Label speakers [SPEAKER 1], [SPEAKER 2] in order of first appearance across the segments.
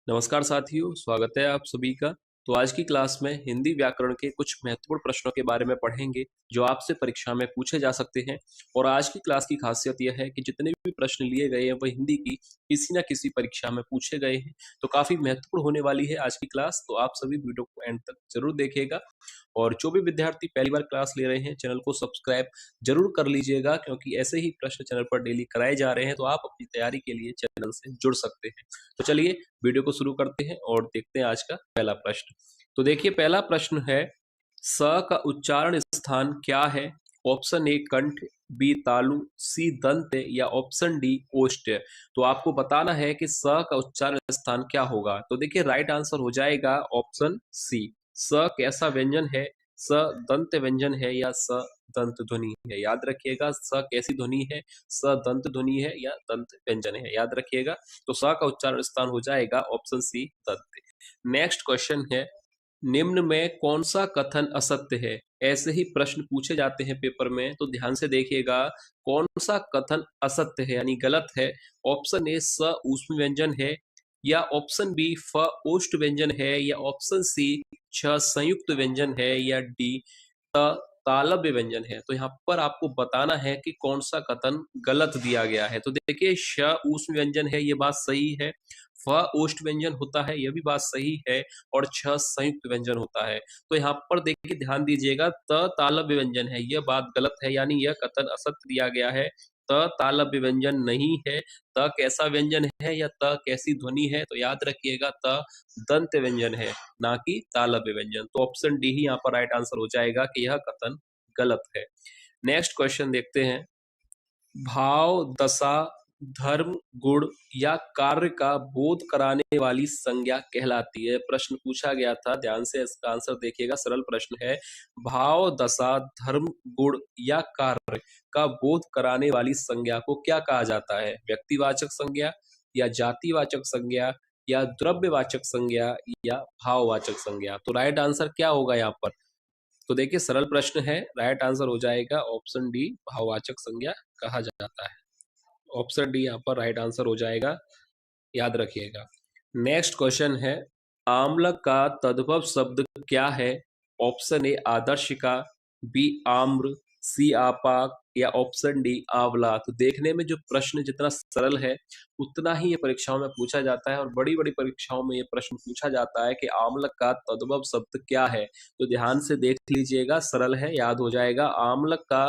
[SPEAKER 1] नमस्कार साथियों, स्वागत है आप सभी का। तो आज की क्लास में हिंदी व्याकरण के कुछ महत्वपूर्ण प्रश्नों के बारे में पढ़ेंगे जो आपसे परीक्षा में पूछे जा सकते हैं। और आज की क्लास की खासियत यह है कि जितने भी प्रश्न लिए गए हैं वह हिंदी की किसी न किसी परीक्षा में पूछे गए हैं। तो काफी महत्वपूर्ण होने वाली है आज की क्लास, तो आप सभी वीडियो को एंड तक जरूर देखिएगा। और जो भी विद्यार्थी पहली बार क्लास ले रहे हैं, चैनल को सब्सक्राइब जरूर कर लीजिएगा, क्योंकि ऐसे ही प्रश्न चैनल पर डेली कराए जा रहे हैं, तो आप अपनी तैयारी के लिए चैनल से जुड़ सकते हैं। तो चलिए वीडियो को शुरू करते हैं और देखते हैं आज का पहला प्रश्न। तो देखिए, पहला प्रश्न है, स का उच्चारण स्थान क्या है? ऑप्शन ए कंठ, बी तालु, सी दंत या ऑप्शन डी ओष्ठ। तो आपको बताना है कि स का उच्चारण स्थान क्या होगा। तो देखिए, राइट आंसर हो जाएगा ऑप्शन सी। स कैसा व्यंजन है? स दंत व्यंजन है या स दंत ध्वनि है? याद रखिएगा, स कैसी ध्वनि है? स दंत ध्वनि है या दंत व्यंजन है? याद रखिएगा। तो स का उच्चारण स्थान हो जाएगा ऑप्शन सी, दंत। नेक्स्ट क्वेश्चन है, निम्न में कौन सा कथन असत्य है? ऐसे ही प्रश्न पूछे जाते हैं पेपर में, तो ध्यान से देखिएगा कौन सा कथन असत्य है यानी गलत है। ऑप्शन ए स ऊष्म व्यंजन है, या ऑप्शन बी फ ओष्ठ व्यंजन है, या ऑप्शन सी छ संयुक्त व्यंजन है, या डी त तालव्य व्यंजन है। तो यहाँ पर आपको बताना है कि कौन सा कथन गलत दिया गया है। तो देखिए, श ऊष्म व्यंजन है, ये बात सही है। फ ओष्ठ व्यंजन होता है, यह भी बात सही है। और छ संयुक्त व्यंजन होता है। तो यहाँ पर देखिए, ध्यान दीजिएगा, त तालव्य व्यंजन है, यह बात गलत है, यानी यह कथन असत्य दिया गया है। त तालव्य व्यंजन नहीं है। त कैसा व्यंजन है या त कैसी ध्वनि है? तो याद रखिएगा, त दंत व्यंजन है, ना कि तालव्य व्यंजन। तो ऑप्शन डी ही यहाँ पर राइट आंसर हो जाएगा कि यह कथन गलत है। नेक्स्ट क्वेश्चन देखते हैं, भाव, दशा, धर्म, गुण या कार्य का बोध कराने वाली संज्ञा कहलाती है। प्रश्न पूछा गया था, ध्यान से इसका आंसर देखिएगा, सरल प्रश्न है। भाव, दशा, धर्म, गुण या कार्य का बोध कराने वाली संज्ञा को क्या कहा जाता है? व्यक्तिवाचक संज्ञा, या जातिवाचक संज्ञा, या द्रव्यवाचक संज्ञा, या भाववाचक संज्ञा। तो राइट आंसर क्या होगा यहाँ पर? तो देखिए, सरल प्रश्न है, राइट आंसर हो जाएगा ऑप्शन डी, भाववाचक संज्ञा कहा जाता है। ऑप्शन डी यहाँ पर राइट आंसर हो जाएगा, याद रखिएगा। नेक्स्ट क्वेश्चन है, आम्ल का तद्भव शब्द क्या है? ऑप्शन ए आदर्शिका, बी आम्र, सी आपाक, या ऑप्शन डी आंवला। तो देखने में जो प्रश्न जितना सरल है, उतना ही ये परीक्षाओं में पूछा जाता है, और बड़ी बड़ी परीक्षाओं में ये प्रश्न पूछा जाता है कि आम्ल का तद्भव शब्द क्या है। तो ध्यान से देख लीजिएगा, सरल है, याद हो जाएगा। आम्ल का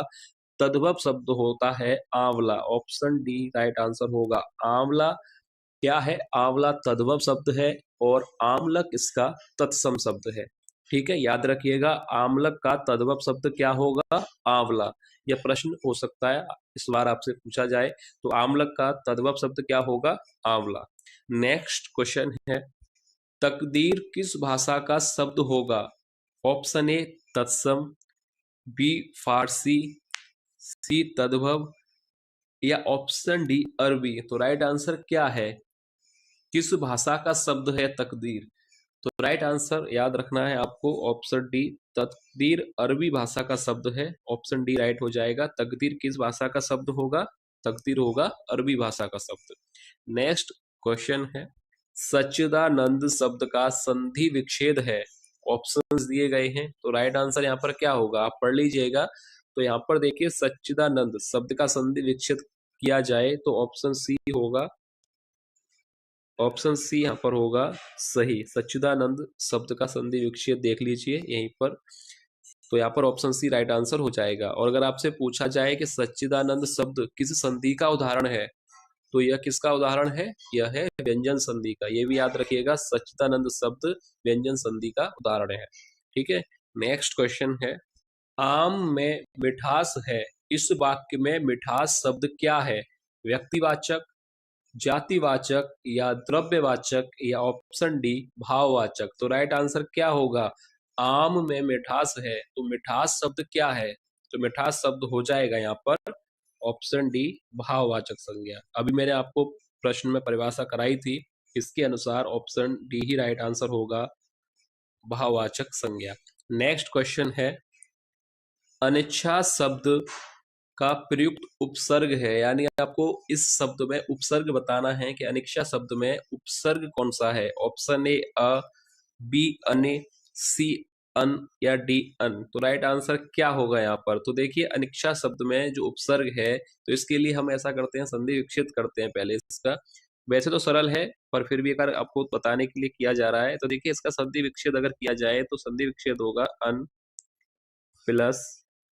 [SPEAKER 1] तद्भव शब्द होता है आंवला। ऑप्शन डी राइट आंसर होगा, आंवला। क्या है? आंवला तद्भव शब्द है, और आम्लक इसका तत्सम शब्द है। ठीक है, याद रखिएगा, आम्लक का तद्भव शब्द क्या होगा? आंवला। यह प्रश्न हो सकता है इस बार आपसे पूछा जाए, तो आम्लक का तद्भव शब्द क्या होगा? आंवला। नेक्स्ट क्वेश्चन है, तकदीर किस भाषा का शब्द होगा? ऑप्शन ए तत्सम, बी फारसी, सी तद्भव, या ऑप्शन डी अरबी। तो राइट आंसर क्या है? किस भाषा का शब्द है तकदीर? तो राइट आंसर याद रखना है आपको, ऑप्शन डी, तकदीर अरबी भाषा का शब्द है। ऑप्शन डी राइट हो जाएगा। तकदीर किस भाषा का शब्द होगा? तकदीर होगा अरबी भाषा का शब्द। नेक्स्ट क्वेश्चन है, सच्चिदानंद शब्द का संधि विच्छेद है। ऑप्शंस दिए गए हैं, तो राइट आंसर यहाँ पर क्या होगा? आप पढ़ लीजिएगा। तो यहाँ पर देखिए, सच्चिदानंद शब्द का संधि विच्छेद किया जाए तो ऑप्शन सी होगा। ऑप्शन सी यहाँ पर होगा सही। सच्चिदानंद शब्द का संधि विच्छेद देख लीजिए यहीं पर। तो यहाँ पर ऑप्शन सी राइट आंसर हो जाएगा। और अगर आपसे पूछा जाए कि सच्चिदानंद शब्द किस संधि का उदाहरण है, तो यह किसका उदाहरण है? यह है व्यंजन संधि का। यह भी याद रखिएगा, सच्चिदानंद शब्द व्यंजन संधि का उदाहरण है। ठीक है। नेक्स्ट क्वेश्चन है, आम में मिठास है, इस वाक्य में मिठास शब्द क्या है? व्यक्तिवाचक, जातिवाचक, या द्रव्यवाचक, या ऑप्शन डी भाववाचक। तो राइट आंसर क्या होगा? आम में मिठास है, तो मिठास शब्द क्या है? तो मिठास शब्द हो जाएगा यहाँ पर ऑप्शन डी भाववाचक संज्ञा। अभी मैंने आपको प्रश्न में परिभाषा कराई थी, इसके अनुसार ऑप्शन डी ही राइट आंसर होगा, भाववाचक संज्ञा। नेक्स्ट क्वेश्चन है, अनिच्छा शब्द का प्रयुक्त उपसर्ग है, यानी आपको इस शब्द में उपसर्ग बताना है कि अनिक्षा शब्द में उपसर्ग कौन सा है। ऑप्शन ए अ, बी अने, सी अन या डी अन। तो राइट आंसर क्या होगा यहाँ पर? तो देखिए अनिक्षा शब्द में जो उपसर्ग है, तो इसके लिए हम ऐसा करते हैं, संधि विच्छेद करते हैं पहले इसका। वैसे तो सरल है, पर फिर भी अगर आपको बताने के लिए किया जा रहा है, तो देखिए इसका संधि विच्छेद अगर किया जाए तो संधि विच्छेद होगा अन प्लस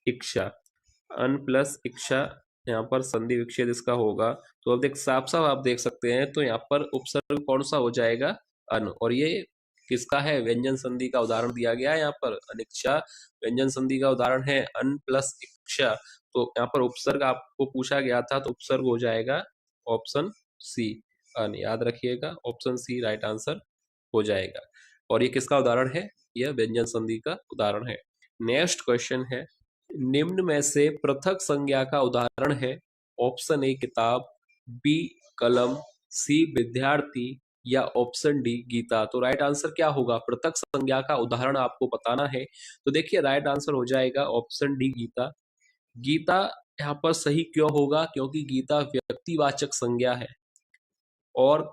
[SPEAKER 1] इक्षा। अन प्लस इक्षा, यहाँ पर संधि विच्छेद इसका होगा। तो अब देख साफ साफ आप देख सकते हैं, तो यहाँ पर उपसर्ग कौन सा हो जाएगा? अन। और ये किसका है? व्यंजन संधि का उदाहरण दिया गया है यहाँ पर। अनिक्षा व्यंजन संधि का उदाहरण है, अन प्लस इक्षा। तो यहाँ पर उपसर्ग आपको पूछा गया था, तो उपसर्ग हो जाएगा ऑप्शन सी अन। याद रखिएगा, ऑप्शन सी राइट आंसर हो जाएगा। और ये किसका उदाहरण है? यह व्यंजन संधि का उदाहरण है। नेक्स्ट क्वेश्चन है, निम्न में से पृथक संज्ञा का उदाहरण है। ऑप्शन ए किताब, बी कलम, सी विद्यार्थी या ऑप्शन डी गीता। तो राइट आंसर क्या होगा? पृथक संज्ञा का उदाहरण आपको बताना है। तो देखिए राइट आंसर हो जाएगा ऑप्शन डी गीता। गीता यहाँ पर सही क्यों होगा? क्योंकि गीता व्यक्तिवाचक संज्ञा है, और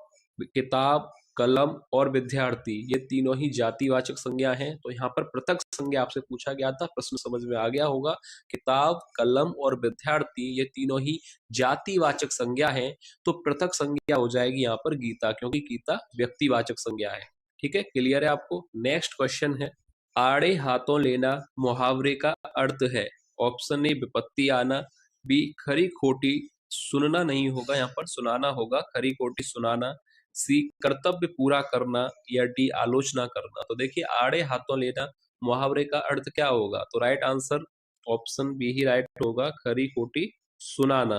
[SPEAKER 1] किताब, कलम और विद्यार्थी ये तीनों ही जातिवाचक संज्ञा हैं। तो यहाँ पर पृथक संज्ञा आपसे पूछा गया था, प्रश्न समझ में आ गया होगा। किताब, कलम और विद्यार्थी ये तीनों ही जातिवाचक संज्ञा हैं, तो पृथक संज्ञा हो जाएगी यहाँ पर गीता, क्योंकि गीता व्यक्तिवाचक संज्ञा है। ठीक है, क्लियर है आपको? नेक्स्ट क्वेश्चन है, आड़े हाथों लेना मुहावरे का अर्थ है। ऑप्शन ए विपत्ति आना, बी खरी खोटी सुनना नहीं होगा, यहाँ पर सुनाना होगा, खरी खोटी सुनाना, सी कर्तव्य पूरा करना या डी आलोचना करना। तो देखिए आड़े हाथों लेना मुहावरे का अर्थ क्या होगा? तो राइट आंसर ऑप्शन बी ही राइट होगा, खरी खोटी सुनाना।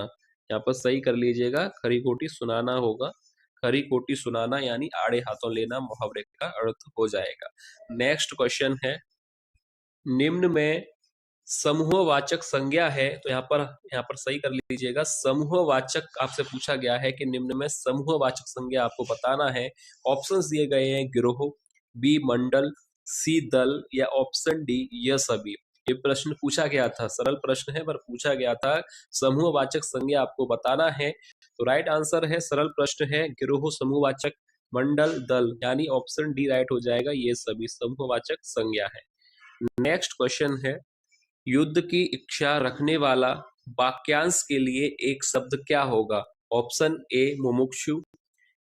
[SPEAKER 1] यहाँ पर सही कर लीजिएगा, खरी खोटी सुनाना होगा। खरी खोटी सुनाना यानी आड़े हाथों लेना मुहावरे का अर्थ हो जाएगा। नेक्स्ट क्वेश्चन है, निम्न में समूहवाचक संज्ञा है। तो यहाँ पर सही कर लीजिएगा, समूहवाचक आपसे पूछा गया है कि निम्न में समूहवाचक संज्ञा आपको बताना है। ऑप्शंस दिए गए हैं, गिरोह, बी मंडल, सी दल या ऑप्शन डी यह सभी। ये प्रश्न पूछा गया था, सरल प्रश्न है पर पूछा गया था, समूहवाचक संज्ञा आपको बताना है। तो राइट आंसर है, सरल प्रश्न है, गिरोह समूहवाचक, मंडल दल, यानी ऑप्शन डी राइट हो जाएगा, ये सभी समूहवाचक संज्ञा है। नेक्स्ट क्वेश्चन है, युद्ध की इच्छा रखने वाला वाक्यांश के लिए एक शब्द क्या होगा? ऑप्शन ए मुमुक्षु,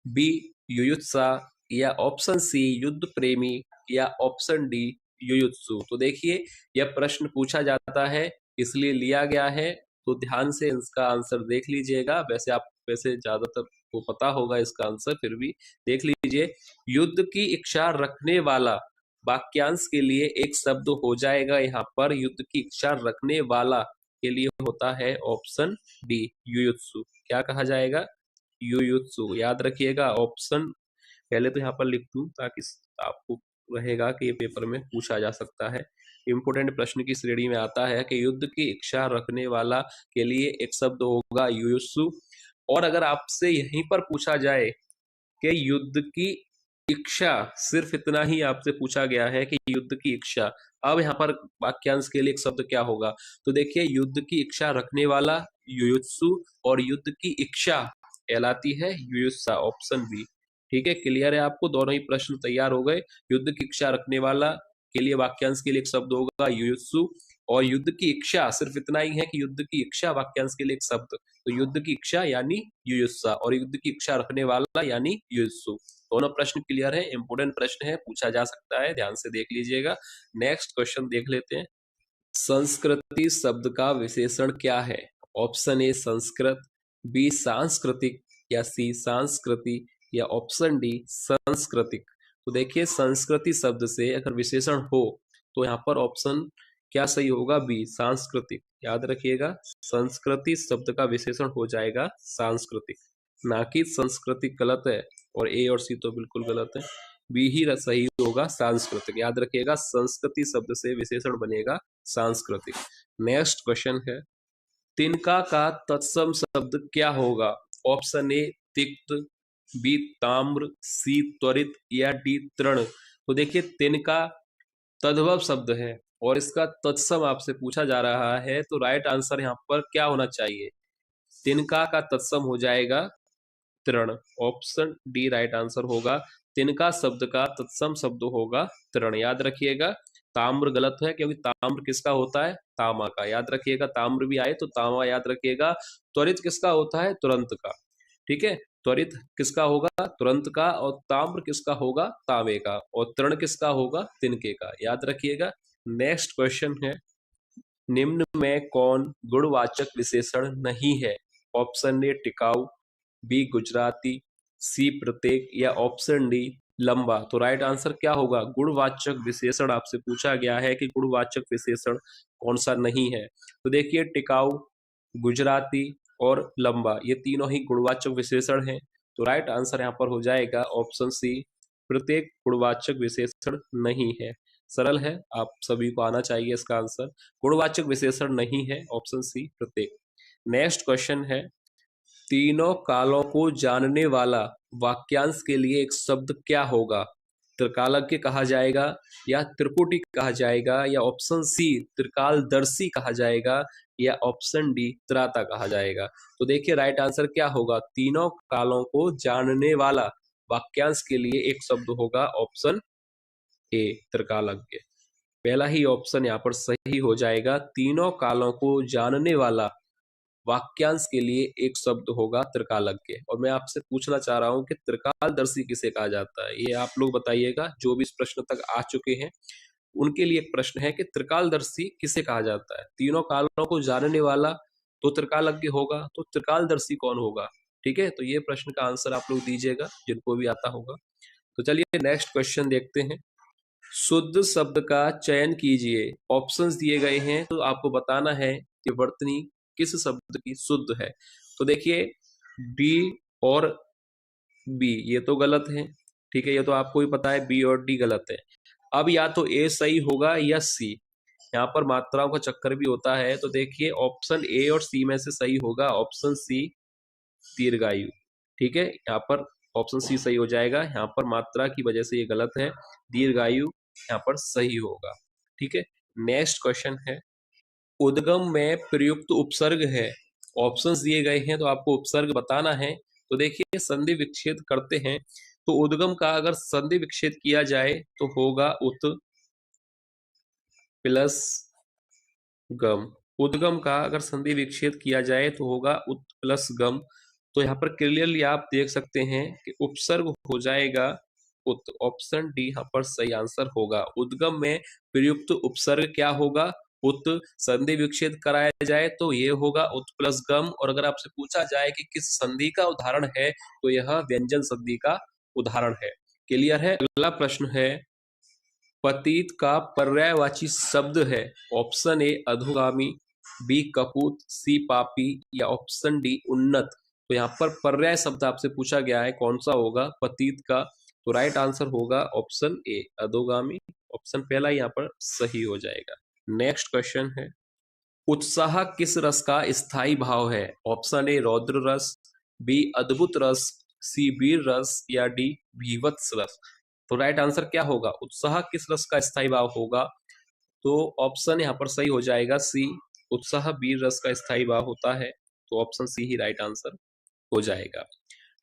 [SPEAKER 1] बी युयुत्सा या ऑप्शन सी युद्ध प्रेमी या ऑप्शन डी युयुत्सु। तो देखिए यह प्रश्न पूछा जाता है, इसलिए लिया गया है, तो ध्यान से इसका आंसर देख लीजिएगा। वैसे ज्यादातर को पता होगा इसका आंसर, फिर भी देख लीजिए। युद्ध की इच्छा रखने वाला वाक्यांश के लिए एक शब्द हो जाएगा यहाँ पर, युद्ध की इच्छा रखने वाला के लिए होता है ऑप्शन डी युयुत्सु। क्या कहा जाएगा? युयुत्सु। याद रखिएगा, ऑप्शन पहले तो यहाँ पर लिख दूं ताकि आपको रहेगा कि ये पेपर में पूछा जा सकता है। इंपोर्टेंट प्रश्न की श्रेणी में आता है कि युद्ध की इच्छा रखने वाला के लिए एक शब्द होगा युयुत्सु। और अगर आपसे यहीं पर पूछा जाए कि युद्ध की इच्छा, सिर्फ इतना ही आपसे पूछा गया है कि युद्ध की इच्छा, अब यहाँ पर वाक्यांश के लिए एक शब्द क्या होगा? तो देखिए युद्ध की इच्छा रखने वाला युयुत्सु, और युद्ध की इच्छा कहलाती है युयुत्सा, ऑप्शन बी। ठीक है, क्लियर है आपको? दोनों ही प्रश्न तैयार हो गए। युद्ध की इच्छा रखने वाला के लिए वाक्यांश के लिए एक शब्द होगा युयुत्सु, और युद्ध की इच्छा सिर्फ इतना ही है कि युद्ध की इच्छा वाक्यांश के लिए एक शब्द, तो युद्ध की इच्छा यानी युयुत्सा, और युद्ध की इच्छा रखने वाला यानी युयुत्सु। दोनों प्रश्न क्लियर है, इंपोर्टेंट प्रश्न है, पूछा जा सकता है, ध्यान से देख लीजिएगा। नेक्स्ट क्वेश्चन देख लेते हैं, संस्कृति शब्द का विशेषण क्या है? ऑप्शन ए संस्कृत, बी सांस्कृतिक या सी संस्कृति या ऑप्शन डी सांस्कृतिक। तो देखिए संस्कृति शब्द से अगर विशेषण हो तो यहाँ पर ऑप्शन क्या सही होगा? बी सांस्कृतिक। याद रखिएगा, संस्कृति शब्द का विशेषण हो जाएगा सांस्कृतिक, ना कि संस्कृतिक गलत है, और ए और सी तो बिल्कुल गलत है, बी ही सही होगा सांस्कृतिक। याद रखिएगा, संस्कृति शब्द से विशेषण बनेगा सांस्कृतिक। नेक्स्ट क्वेश्चन है, तिनका का तत्सम शब्द क्या होगा? ऑप्शन ए तिक्त, बी ताम्र, सी त्वरित या डी तृण। तो देखिए तिनका तद्भव शब्द है, और इसका तत्सम आपसे पूछा जा रहा है, तो राइट आंसर यहाँ पर क्या होना चाहिए? तिनका का तत्सम हो जाएगा तृण। ऑप्शन डी राइट आंसर होगा। तिनका शब्द का तत्सम शब्द होगा तृण। याद रखिएगा। ताम्र गलत है, क्योंकि ताम्र किसका होता है? तामा का। याद रखिएगा, ताम्र भी आए तो तामा याद रखिएगा। त्वरित किसका होता है? तुरंत का। ठीक है, त्वरित किसका होगा? तुरंत का। और ताम्र किसका होगा? तांबे का। और तृण किसका होगा? तिनके का। याद रखिएगा। नेक्स्ट क्वेश्चन है, निम्न में कौन गुणवाचक विशेषण नहीं है? ऑप्शन ए टिकाऊ, बी गुजराती, सी प्रत्येक, या ऑप्शन डी लंबा। तो राइट आंसर क्या होगा? गुणवाचक विशेषण आपसे पूछा गया है कि गुणवाचक विशेषण कौन सा नहीं है। तो देखिए, टिकाऊ, गुजराती और लंबा, ये तीनों ही गुणवाचक विशेषण हैं। तो राइट आंसर यहाँ पर हो जाएगा ऑप्शन सी, प्रत्येक गुणवाचक विशेषण नहीं है। सरल है, आप सभी को आना चाहिए इसका आंसर। गुणवाचक विशेषण नहीं है, ऑप्शन सी प्रत्येक। नेक्स्ट क्वेश्चन है, तीनों कालों को जानने वाला वाक्यांश के लिए एक शब्द क्या होगा? त्रिकालज्ञ कहा जाएगा, या त्रिपुटी कहा जाएगा, या ऑप्शन सी त्रिकालदर्शी कहा जाएगा, या ऑप्शन डी त्राता कहा जाएगा। तो देखिए, राइट आंसर क्या होगा? तीनों कालों को जानने वाला वाक्यांश के लिए एक शब्द होगा, ऑप्शन ए त्रिकालज्ञ। पहला ही ऑप्शन यहाँ पर सही हो जाएगा। तीनों कालों को जानने वाला वाक्यांश के लिए एक शब्द होगा त्रिकालज्ञ। और मैं आपसे पूछना चाह रहा हूं कि त्रिकालदर्शी किसे कहा जाता है? ये आप लोग बताइएगा, जो भी इस प्रश्न तक आ चुके हैं उनके लिए एक प्रश्न है कि त्रिकालदर्शी किसे कहा जाता है? तीनों कालों को जानने वाला तो त्रिकालज्ञ होगा, तो त्रिकालदर्शी कौन होगा? ठीक है, तो ये प्रश्न का आंसर आप लोग दीजिएगा, जिनको भी आता होगा। तो चलिए नेक्स्ट क्वेश्चन देखते हैं। शुद्ध शब्द का चयन कीजिए। ऑप्शंस दिए गए हैं, तो आपको बताना है कि वर्तनी किस शब्द की शुद्ध है। तो देखिए, डी और बी ये तो गलत है। ठीक है, ये तो आपको भी पता है, बी और डी गलत है। अब या तो ए सही होगा या सी। यहाँ पर मात्राओं का चक्कर भी होता है। तो देखिए, ऑप्शन ए और सी में से सही होगा ऑप्शन सी दीर्घायु। ठीक है, यहाँ पर ऑप्शन सी सही हो जाएगा। यहाँ पर मात्रा की वजह से ये गलत है, दीर्घायु यहाँ पर सही होगा। ठीक है, नेक्स्ट क्वेश्चन है, उद्गम में प्रयुक्त उपसर्ग है। ऑप्शंस दिए गए हैं, तो आपको उपसर्ग बताना है। तो देखिए, संधि विच्छेद करते हैं, तो उद्गम का अगर संधि विच्छेद किया जाए तो होगा उत प्लस गम। उद्गम का अगर संधि विच्छेद किया जाए तो होगा उत प्लस गम। तो यहाँ पर क्लियरली आप देख सकते हैं कि उपसर्ग हो जाएगा उत। ऑप्शन डी यहाँ पर सही आंसर होगा। उद्गम में प्रयुक्त उपसर्ग क्या होगा? उत। संधि विच्छेद कराया जाए तो ये होगा उत प्लस गम। और अगर आपसे पूछा जाए कि किस संधि का उदाहरण है, तो यह व्यंजन संधि का उदाहरण है। क्लियर है? अगला प्रश्न है, पतित का पर्यायवाची शब्द है। ऑप्शन ए अधोगामी, बी कपूत, सी पापी, या ऑप्शन डी उन्नत। तो यहाँ पर पर्याय शब्द आपसे पूछा गया है, कौन सा होगा पतित का? तो राइट आंसर होगा ऑप्शन ए अधोगामी। ऑप्शन पहला यहाँ पर सही हो जाएगा। नेक्स्ट क्वेश्चन है, उत्साह किस रस का स्थायी भाव है? ऑप्शन ए रौद्र रस, बी अद्भुत रस, सी वीर रस, या डी भीवत्स रस। तो राइट आंसर क्या होगा? उत्साह किस रस का स्थायी भाव होगा? तो ऑप्शन यहाँ पर सही हो जाएगा सी, उत्साह वीर रस का स्थायी भाव होता है। तो ऑप्शन सी ही राइट आंसर हो जाएगा।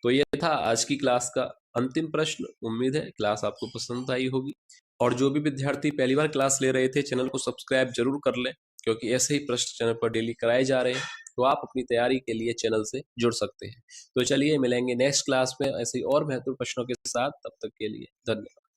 [SPEAKER 1] तो ये था आज की क्लास का अंतिम प्रश्न। उम्मीद है क्लास आपको पसंद आई होगी। और जो भी विद्यार्थी पहली बार क्लास ले रहे थे, चैनल को सब्सक्राइब जरूर कर लें, क्योंकि ऐसे ही प्रश्न चैनल पर डेली कराए जा रहे हैं। तो आप अपनी तैयारी के लिए चैनल से जुड़ सकते हैं। तो चलिए मिलेंगे नेक्स्ट क्लास में ऐसे ही और महत्वपूर्ण प्रश्नों के साथ। तब तक के लिए धन्यवाद।